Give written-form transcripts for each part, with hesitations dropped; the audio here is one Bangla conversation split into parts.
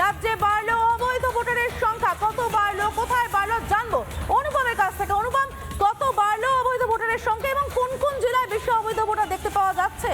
রাজ্যে বাড়লো অবৈধ ভোটারের সংখ্যা, কত বাড়লো, কোথায় বাড়লো জানবো অনুপমের কাছ থেকে। অনুপম, কত বাড়লো অবৈধ ভোটারের সংখ্যা এবং কোন কোন জেলায় বেশি অবৈধ ভোটার দেখতে পাওয়া যাচ্ছে?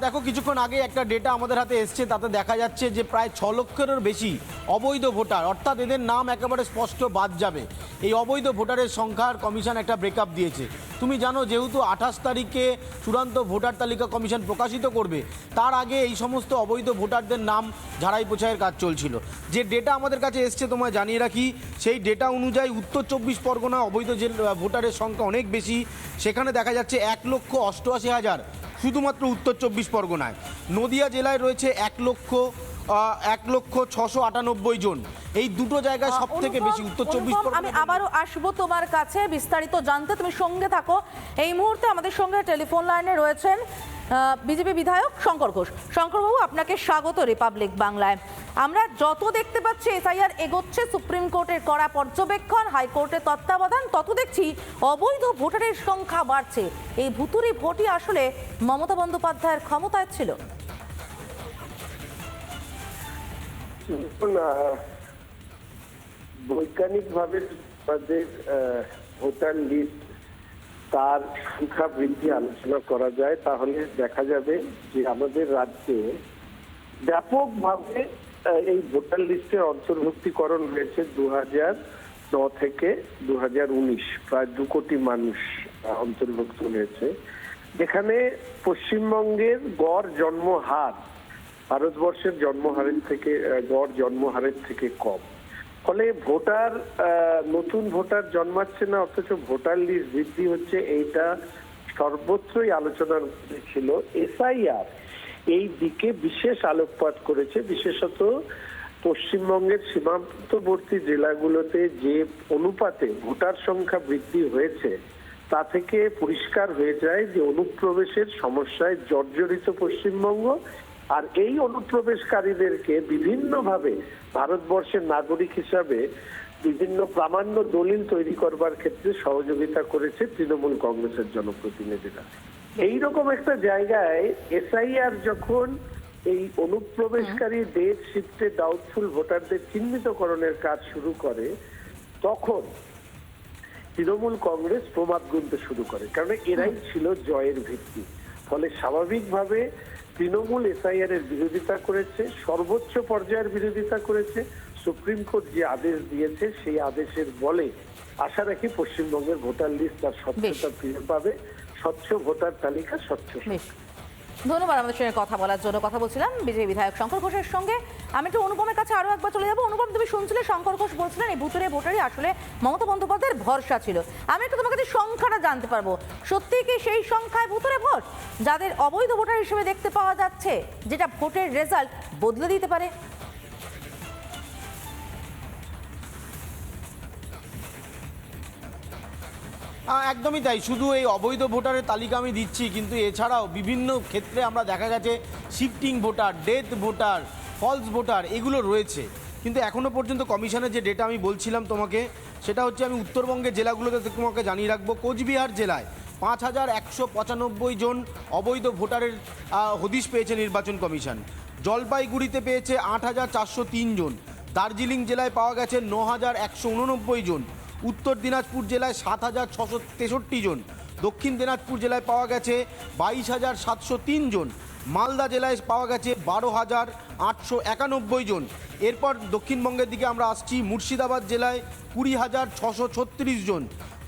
দেখো, কিছুক্ষণ আগে একটা ডেটা আমাদের হাতে এসছে, তাতে দেখা যাচ্ছে যে প্রায় 6 লক্ষেরও বেশি অবৈধ ভোটার, অর্থাৎ এদের নাম একেবারে স্পষ্ট বাদ যাবে। এই অবৈধ ভোটারের সংখ্যার কমিশন একটা ব্রেকআপ দিয়েছে। তুমি জানো, যেহেতু 28 তারিখে চূড়ান্ত ভোটার তালিকা কমিশন প্রকাশিত করবে, তার আগে এই সমস্ত অবৈধ ভোটারদের নাম ঝাড়াই পোছাইয়ের কাজ চলছিল। যে ডেটা আমাদের কাছে এসছে তোমায় জানিয়ে রাখি, সেই ডেটা অনুযায়ী উত্তর 24 পরগনা অবৈধ যে ভোটারের সংখ্যা অনেক বেশি। সেখানে দেখা যাচ্ছে 1,88,000 শুধুমাত্র উত্তর 24 পরগনায়। নদিয়া জেলায় রয়েছে 1,06,98 জন। এই দুটো জায়গায় সব থেকে বেশি উত্তর 24 পরগনা। আমি আবারও আসবো তোমার কাছে বিস্তারিত জানতে, তুমি সঙ্গে থাকো। এই মুহূর্তে আমাদের সঙ্গে টেলিফোন লাইনে রয়েছেন বিজেপি বিধায়ক শঙ্কর ঘোষ। শঙ্করবাবু, আপনাকে স্বাগত রিপাবলিক বাংলায়। আমরা যত দেখতে পাচ্ছি এসআইআর এগোচ্ছে, সুপ্রিম কোর্টের কড়া পর্যবেক্ষণ, হাইকোর্টের তত্ত্বাবধান, তত দেখছি অবৈধ ভোটারের সংখ্যা বাড়ছে। এই ভুতুড়ি ভোটই আসলে মমতা বন্দ্যোপাধ্যায়ের ক্ষমতায় ছিল। বৈজ্ঞানিকভাবে আমাদের ভোটার লিস্ট তার সংখ্যা বৃদ্ধি আলোচনা করা যায়, তাহলে দেখা যাবে যে আমাদের রাজ্যে ব্যাপকভাবে এই ভোটার লিস্টের অন্তর্ভুক্তিকরণ হয়েছে 2009 থেকে 2019, প্রায় 2 কোটি মানুষ অন্তর্ভুক্ত হয়েছে। যেখানে পশ্চিমবঙ্গের গড় জন্মহার ভারতবর্ষের জন্মহারের থেকে গড় জন্মহারের থেকে কম। ফলে ভোটার নতুন ভোটার জন্মাচ্ছে না, অথচ ভোটার লিস্ট বৃদ্ধি হচ্ছে। এইটা সর্বত্রই আলোচনার মধ্যে ছিল। এসআইআর এই দিকে বিশেষ আলোকপাত করেছে, বিশেষত পশ্চিমবঙ্গের সীমান্তবর্তী জেলাগুলোতে যে অনুপাতে ভোটার সংখ্যা বৃদ্ধি হয়েছে, তা থেকে পরিষ্কার হয়ে যায় যে অনুপ্রবেশের সমস্যায় জর্জরিত পশ্চিমবঙ্গ। আর এই অনুপ্রবেশকারীদেরকে বিভিন্নভাবে ভারতবর্ষের নাগরিক হিসাবে বিভিন্ন প্রামাণ্য দলিল তৈরি করবার ক্ষেত্রে সহযোগিতা করেছে তৃণমূল কংগ্রেসের জনপ্রতিনিধিরা। এইরকম একটা জায়গায় এসআইআর যখন এই অনুপ্রবেশকারী ডেট শিফটে ডাউটফুল ভোটারদের চিহ্নিতকরণের কাজ শুরু করে, তখন তৃণমূল কংগ্রেস প্রমাদ গুনতে শুরু করে, কারণ এরাই ছিল জয়ের ভিত্তি। ফলে স্বাভাবিকভাবে তৃণমূল এসআইআর এর বিরোধিতা করেছে, সর্বোচ্চ পর্যায়ের বিরোধিতা করেছে। সুপ্রিম কোর্ট যে আদেশ দিয়েছে, সেই আদেশের বলে আশা রাখি পশ্চিমবঙ্গের ভোটার লিস্ট তার স্বচ্ছতা ফিরে পাবে। স্বচ্ছ ভোটার তালিকা, স্বচ্ছ। ধন্যবাদ আমাদের সঙ্গে কথা বলার জন্য। কথা বলছিলাম বিজেপি বিধায়ক শঙ্কর ঘোষের সঙ্গে। আমি একটু অনুপমের কাছে আরো একবার চলে যাবো। অনুপম, তুমি শুনছিলে শঙ্কর ঘোষ বলছিলেন এই ভুতুরে ভোটারই আসলে মমতা বন্দ্যোপাধ্যায়ের ভরসা ছিল। আমি একটু তোমার কাছে সংখ্যাটা জানতে পারবো, সত্যি কি সেই সংখ্যায় ভুতুরে ভোট যাদের অবৈধ ভোটার হিসেবে দেখতে পাওয়া যাচ্ছে, যেটা ভোটের রেজাল্ট বদলে দিতে পারে? একদমই তাই। শুধু এই অবৈধ ভোটারের তালিকা আমি দিচ্ছি, কিন্তু এছাড়াও বিভিন্ন ক্ষেত্রে আমরা দেখা গেছে shifting voter, death voter, false voter এগুলো রয়েছে। কিন্তু এখনও পর্যন্ত কমিশনের যে ডেটা আমি বলছিলাম তোমাকে, সেটা হচ্ছে, আমি উত্তরবঙ্গের জেলাগুলোতে তোমাকে জানিয়ে রাখবো। কোচবিহার জেলায় 5,195 জন অবৈধ ভোটারের হদিশ পেয়েছে নির্বাচন কমিশন। জলপাইগুড়িতে পেয়েছে 8,403 জন। দার্জিলিং জেলায় পাওয়া গেছে 9,189 জন। উত্তর দিনাজপুর জেলায় 7,663 জন। দক্ষিণ দিনাজপুর জেলায় পাওয়া গেছে 22,703 জন। মালদা জেলায় পাওয়া গেছে 12,891 জন। এরপর দক্ষিণবঙ্গের দিকে আমরা আসছি। মুর্শিদাবাদ জেলায় 20,636 জন।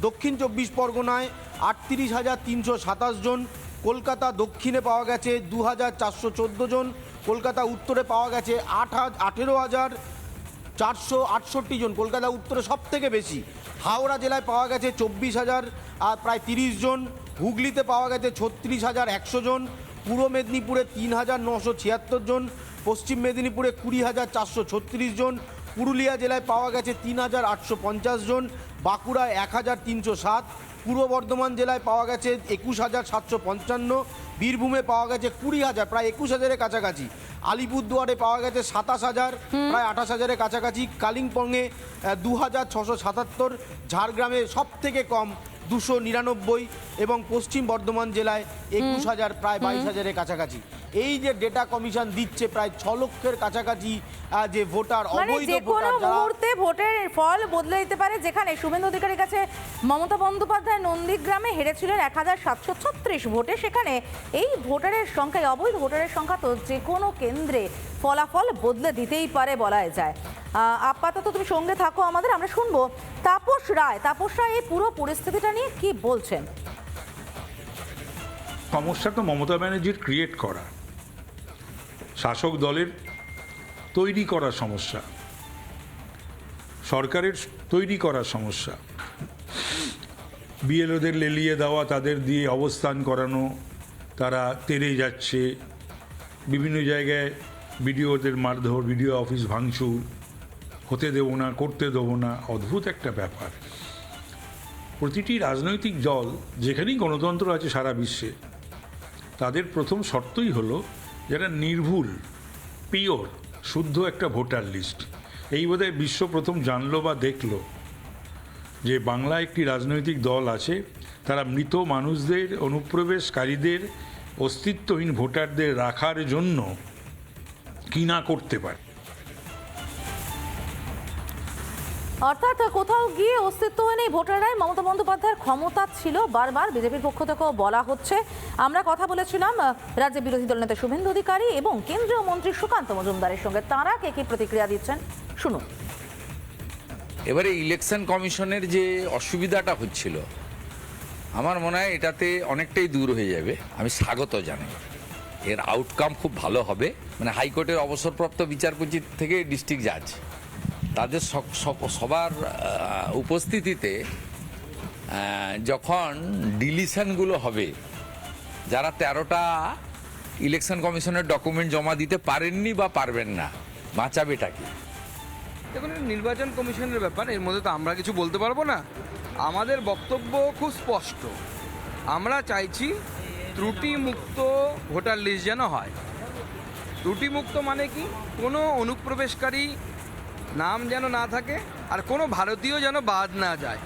দক্ষিণ 24 পরগনায় 38,327 জন। কলকাতা দক্ষিণে পাওয়া গেছে 2,414 জন। কলকাতা উত্তরে পাওয়া গেছে 18,468 জন। কলকাতা উত্তরে সব থেকে বেশি। হাওড়া জেলায় পাওয়া গেছে 24,000 প্রায় 30 জন। হুগলিতে পাওয়া গেছে 36,100 জন। পূর্ব মেদিনীপুরে 3,976 জন। পশ্চিম মেদিনীপুরে 20,436 জন। পুরুলিয়া জেলায় পাওয়া গেছে 3,850 জন। বাঁকুড়ায় 1,307। পূর্ব বর্ধমান জেলায় পাওয়া গেছে 21,755। বীরভূমে পাওয়া গেছে 20,000, প্রায় 21,000-এর কাছাকাছি। আলিপুরদুয়ারে পাওয়া গেছে 27,000, প্রায় 28,000-এর কাছাকাছি। কালিম্পংয়ে 2,677। ঝাড়গ্রামে সব থেকে কম 299 এবং পশ্চিম বর্ধমান জেলায় 21,000 প্রায় 22,000-এর কাছাকাছি। এই যে ডেটা কমিশন দিচ্ছে প্রায় 6 লক্ষের কাছাকাছি যে ভোটার, মানে অবৈধ যে কোনো ভোটার যারা মুহূর্তে ভোটের ফল বদলে দিতে পারে। যেখানে শুভেন্দু অধিকারীর কাছে মমতা বন্দ্যোপাধ্যায় নন্দীগ্রামে হেরেছিলেন 1736 ভোটে, সেখানে এই ভোটারের সংখ্যায়, অবৈধ ভোটারের সংখ্যা তো যে কোনো কেন্দ্রে ফলাফল বদলে দিতেই পারে বলাই যায়। আপাতত তুমি সঙ্গে থাকো আমাদের, আমরা শুনবো তাপস রায় এই পুরো পরিস্থিতিটা নিয়ে কি বলছেন। সমস্যা তো মমতা ব্যানার্জির ক্রিয়েট করা, শাসক দলের তৈরি করা সমস্যা, সরকারের তৈরি করা সমস্যা, বিএলওদের লেলিয়ে দেওয়া, তাদের দিয়ে অবস্থান করানো, তারা তেড়ে যাচ্ছে, বিভিন্ন জায়গায় বিডিওদের মারধর, বিডিও অফিস ভাঙচুর, হতে দেবো না, করতে দেবো না, অদ্ভুত একটা ব্যাপার। প্রতিটি রাজনৈতিক দল যেখানেই গণতন্ত্র আছে সারা বিশ্বে, তাদের প্রথম শর্তই হলো যারা নির্ভুল, পিওর, শুদ্ধ একটা ভোটার লিস্ট। এই বোধহয় বিশ্ব প্রথম জানলো বা দেখলো যে বাংলায় একটি রাজনৈতিক দল আছে, তারা মৃত মানুষদের, অনুপ্রবেশকারীদের, অস্তিত্বহীন ভোটারদের রাখার জন্য কি না করতে পারে। অর্থাৎ কোথাও গিয়ে অস্তিত্বহীন এই ভোটাররাই মমতা বন্দ্যোপাধ্যায়ের ক্ষমতা ছিল, বারবার বিজেপির পক্ষ থেকেও বলা হচ্ছে। আমরা কথা বলেছিলাম রাজ্যের বিরোধী দলনেতা শুভেন্দু অধিকারী এবং কেন্দ্রীয় মন্ত্রী সুকান্ত মজুমদারের সঙ্গে, তাঁরা কি প্রতিক্রিয়া দিচ্ছেন শুনুন। এবারে ইলেকশন কমিশনের যে অসুবিধাটা হচ্ছিল, আমার মনে হয় এটাতে অনেকটাই দূর হয়ে যাবে। আমি স্বাগত জানাই, এর আউটকাম খুব ভালো হবে। মানে হাইকোর্টের অবসরপ্রাপ্ত বিচারপতি থেকে ডিস্ট্রিক্ট জাজ, তাদের সবার উপস্থিতিতে যখন ডিলিশনগুলো হবে, যারা 13টা ইলেকশন কমিশনের ডকুমেন্ট জমা দিতে পারেননি বা পারবেন না, বাঁচাবেটা কি? দেখুন, নির্বাচন কমিশনের ব্যাপার, এর মধ্যে তো আমরা কিছু বলতে পারবো না। আমাদের বক্তব্য খুব স্পষ্ট, আমরা চাইছি ত্রুটিমুক্ত ভোটার লিস্ট যেন হয়। ত্রুটিমুক্ত মানে কি, কোনো অনুপ্রবেশকারী নাম যেন না থাকে, আর কোনো ভারতীয় যেন বাদ না যায়,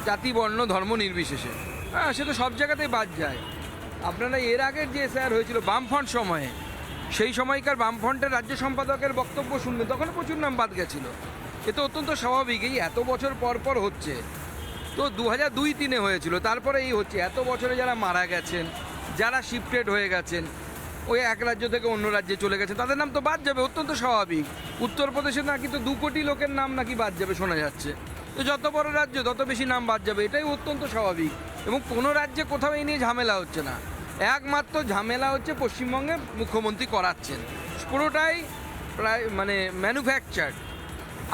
জাতি, বর্ণ, ধর্ম নির্বিশেষে। হ্যাঁ, সে তো সব জায়গাতেই বাদ যায়। আপনারা এর আগের যে এসআইআর হয়েছিল বামফ্রন্ট সময়ে, সেই সময়কার বামফ্রন্টের রাজ্য সম্পাদকের বক্তব্য শুনবে, তখন প্রচুর নাম বাদ গেছিল। এ তো অত্যন্ত স্বাভাবিক, এই এত বছর পর পর হচ্ছে। তো 2002-03 হয়েছিল, তারপরে এই হচ্ছে। এত বছরে যারা মারা গেছেন, যারা শিফটেড হয়ে গেছেন, ওই এক রাজ্য থেকে অন্য রাজ্যে চলে গেছে, তাদের নাম তো বাদ যাবে, অত্যন্ত স্বাভাবিক। উত্তরপ্রদেশে নাকি তো 2 কোটি লোকের নাম নাকি বাদ যাবে শোনা যাচ্ছে। তো যত বড় রাজ্য তত বেশি নাম বাদ যাবে, এটাই অত্যন্ত স্বাভাবিক। এবং কোনো রাজ্যে কোথাও এই নিয়ে ঝামেলা হচ্ছে না। একমাত্র ঝামেলা হচ্ছে পশ্চিমবঙ্গে মুখ্যমন্ত্রী করাচ্ছেন। পুরোটাই প্রায় মানে ম্যানুফ্যাকচার্ড,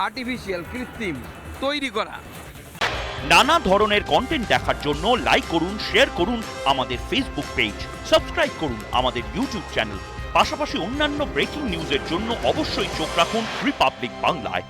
আর্টিফিশিয়াল, কৃত্রিম তৈরি করা। নানা ধরনের কন্টেন্ট দেখার জন্য লাইক করুন, শেয়ার করুন আমাদের ফেসবুক পেজ, সাবস্ক্রাইব করুন আমাদের ইউটিউব চ্যানেল। পাশাপাশি অন্যান্য ব্রেকিং নিউজের জন্য অবশ্যই চোখ রাখুন রিপাবলিক বাংলায়।